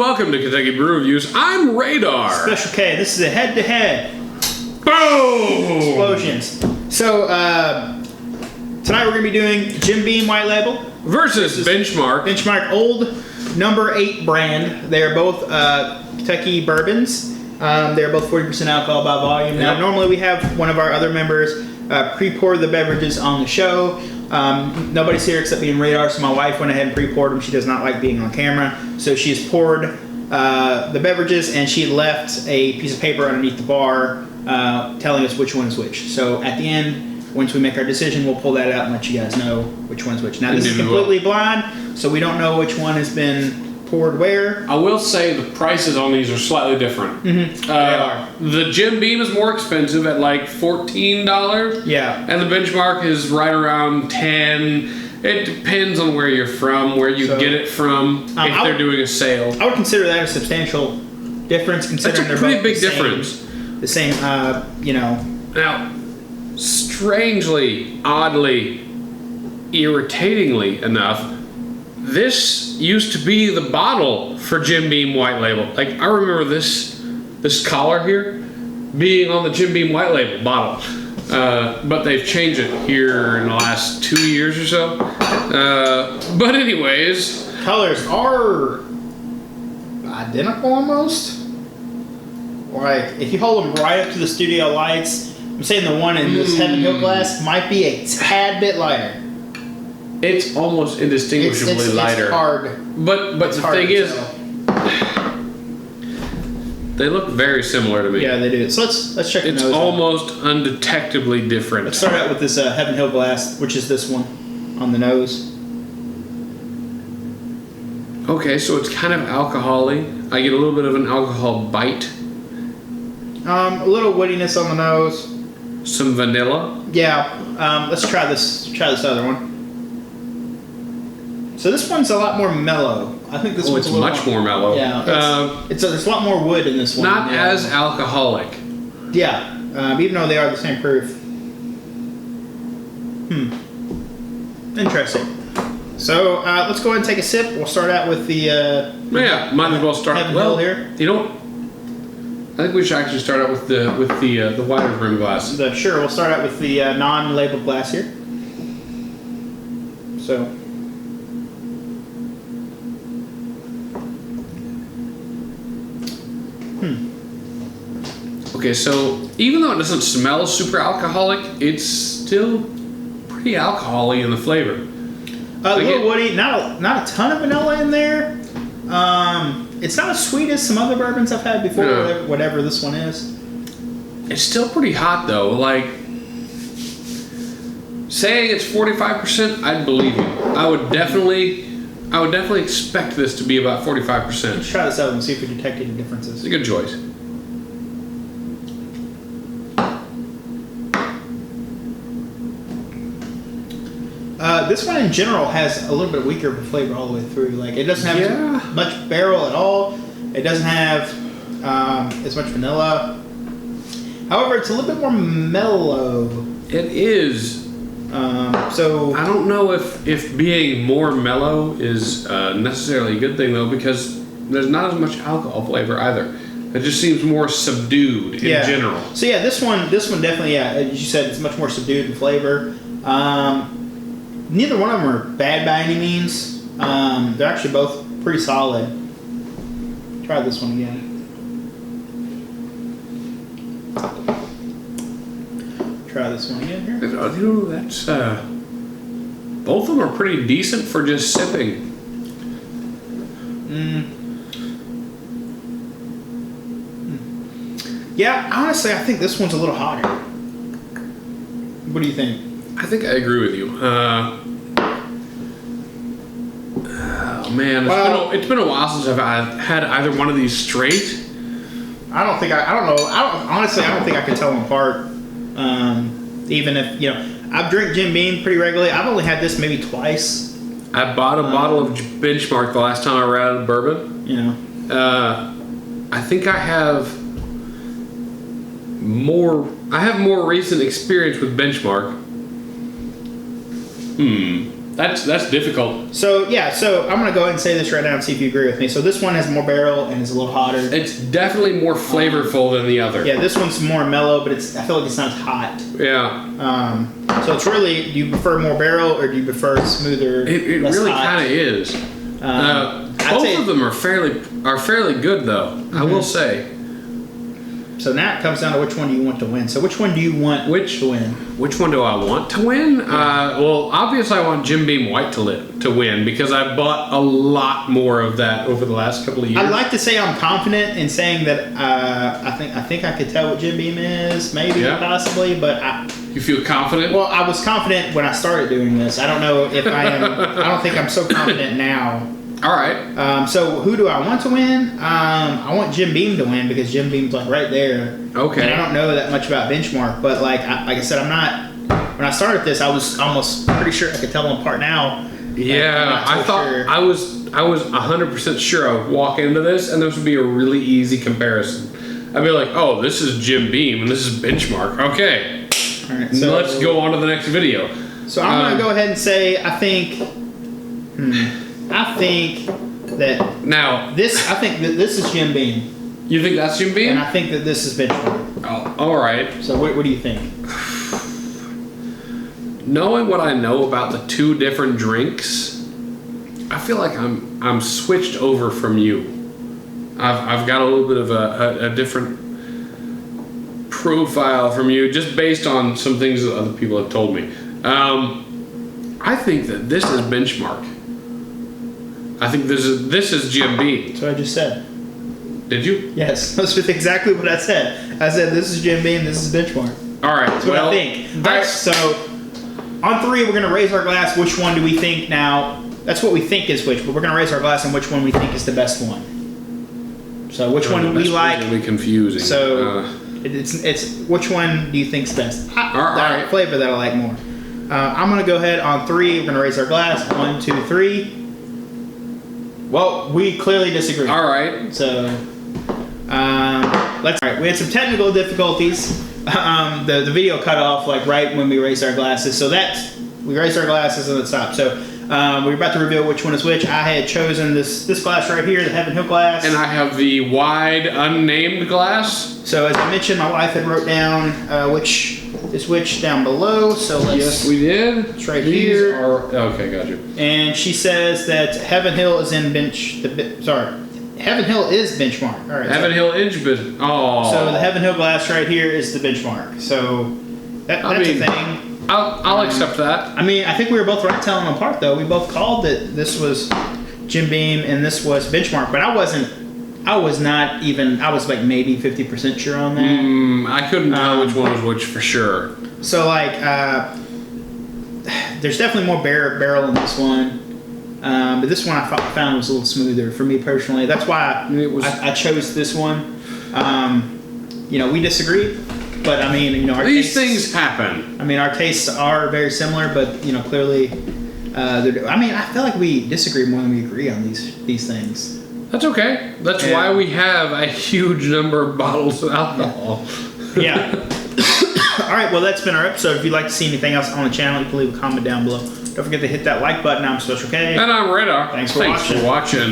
welcome to Kentucky Brew Reviews. I'm Radar. Special K. This is a head-to-head. Boom! Explosions. So, tonight we're going to be doing Jim Beam White Label versus Benchmark. Benchmark Old Number 8 brand. They are both Kentucky bourbons. They're both 40% alcohol by volume. Now, normally we have one of our other members pre-pour the beverages on the show. Nobody's here except being Radar, so my wife went ahead and pre-poured them. She does not like being on camera. So she's poured the beverages, and she left a piece of paper underneath the bar telling us which one is which. So at the end, once we make our decision, we'll pull that out and let you guys know which one's which. Now, this is completely blind, so we don't know which one has been poured where. I will say the prices on these are slightly different. Mm-hmm. They are. The Jim Beam is more expensive at like $14. Yeah. And the Benchmark is right around $10. It depends on where you're from, where you get it from, if they're doing a sale. I would consider that a substantial difference, considering That's a pretty big difference. The same, you know. Now, strangely, oddly, irritatingly enough, this used to be the bottle for Jim Beam White Label. Like, I remember this collar here being on the Jim Beam White Label bottle. But they've changed it here in the last 2 years or so. But anyways. Colors are identical almost. Like, if you hold them right up to the studio lights, I'm saying the one in this Heaven Hill glass might be a tad bit lighter. It's almost indistinguishably lighter. It's hard. But the thing is, they look very similar to me. Yeah, they do. So let's check the nose. It's almost undetectably different. Let's start out with this Heaven Hill glass, which is this one on the nose. Okay, so it's kind of alcohol-y. I get a little bit of an alcohol bite. A little woodiness on the nose. Some vanilla. Yeah. Let's try this. Try this other one. So this one's a lot more mellow. I think this one's a little much more mellow. Yeah. There's a lot more wood in this one. Not as alcoholic. Yeah. Even though they are the same proof. Interesting. So let's go ahead and take a sip. We'll start out with the. Might as well start. Heaven Hill here. You know, I think we should actually start out with the wider brim glass. Sure. We'll start out with the non-labeled glass here. So. Okay, so even though it doesn't smell super alcoholic, it's still pretty alcohol-y in the flavor. A little woody, not a ton of vanilla in there. It's not as sweet as some other bourbons I've had before, whatever this one is. It's still pretty hot though. Like, saying it's 45%, I'd believe you. I would definitely expect this to be about 45%. Let's try this out and see if we detect any differences. It's a good choice. This one in general has a little bit weaker of a flavor all the way through. Like, it doesn't have much barrel at all. It doesn't have as much vanilla. However, it's a little bit more mellow. It is. So I don't know if being more mellow is necessarily a good thing though, because there's not as much alcohol flavor either. It just seems more subdued in general. So yeah, this one definitely, as you said, it's much more subdued in flavor. Neither one of them are bad by any means. They're actually both pretty solid. Try this one again. Try this one again here. You know, that's both of them are pretty decent for just sipping. Yeah, honestly, I think this one's a little hotter. What do you think? I think I agree with you. Oh man, it's been a while since I've had either one of these straight. Honestly, I don't think I could tell them apart. Even if, I've drank Jim Beam pretty regularly. I've only had this maybe twice. I bought a bottle of Benchmark the last time I ran out of bourbon. I think I have more recent experience with Benchmark. That's difficult. So yeah, so I'm gonna go ahead and say this right now and see if you agree with me. So this one has more barrel and is a little hotter. It's definitely more flavorful than the other. Yeah, this one's more mellow, but I feel like it's not as hot. Yeah. So it's really, do you prefer more barrel or do you prefer smoother? It less really hot? kind of is. Both of them are fairly good though. I will say. So now it comes down to which one do you want to win. So which one do you want to win? Which one do I want to win? Well, obviously I want Jim Beam White to win because I bought a lot more of that over the last couple of years. I'd like to say I'm confident in saying that I think I could tell what Jim Beam is, maybe, possibly, but you feel confident? Well, I was confident when I started doing this. I don't know if I am. I don't think I'm so confident now. All right. So who do I want to win? I want Jim Beam to win because Jim Beam's like right there. Okay. And I don't know that much about Benchmark, but like I said, I'm not. When I started this, I was almost pretty sure I could tell them apart now. Yeah, I thought sure. I was 100% sure I would walk into this and this would be a really easy comparison. I'd be like, oh, this is Jim Beam and this is Benchmark. Okay. All right. So let's go on to the next video. So I'm gonna go ahead and say I think that now this. I think that this is Jim Beam. You think that's Jim Beam? And I think that this is Benchmark. Oh, all right. So what do you think? Knowing what I know about the two different drinks, I feel like I'm switched over from you. I've got a little bit of a different profile from you, just based on some things that other people have told me. I think that this is Benchmark. I think this is Jim Beam. That's what I just said. Did you? Yes, that's exactly what I said. I said this is Jim Beam, this is Benchmark. All right. That's what I think. All right, so on three, we're going to raise our glass. Which one do we think now? That's what we think is which, but we're going to raise our glass on which one we think is the best one. So which one do we like? It's really confusing. So it's which one do you think's best? All right. Flavor that I like more. I'm going to go ahead on three. We're going to raise our glass. 1, 2, 3. Well, we clearly disagree. All right. So all right. We had some technical difficulties. The video cut off like right when we raised our glasses. So we raised our glasses and it stopped. So we're about to reveal which one is which. I had chosen this glass right here, the Heaven Hill glass. And I have the wide unnamed glass. So as I mentioned, my wife had wrote down which is which down below. So let's. Yes, we did. It's right here. Okay, got you. And she says that Heaven Hill is in Heaven Hill is Benchmark. All right. Heaven Hill is Benchmark. Oh. So the Heaven Hill glass right here is the Benchmark. So that's a thing. I'll accept that. I mean, I think we were both right telling them apart, though. We both called that this was Jim Beam and this was Benchmark, but I was like maybe 50% sure on that. I couldn't tell which one was which for sure. So like, there's definitely more barrel in this one. But this one I found was a little smoother for me personally. That's why I chose this one. We disagree, but I mean, these things happen. I mean, our tastes are very similar, but clearly, I feel like we disagree more than we agree on these things. That's okay. That's why we have a huge number of bottles of alcohol. Yeah. All right. Well, that's been our episode. If you'd like to see anything else on the channel, you can leave a comment down below. Don't forget to hit that like button. I'm Special K. And I'm Radar. Thanks for watching.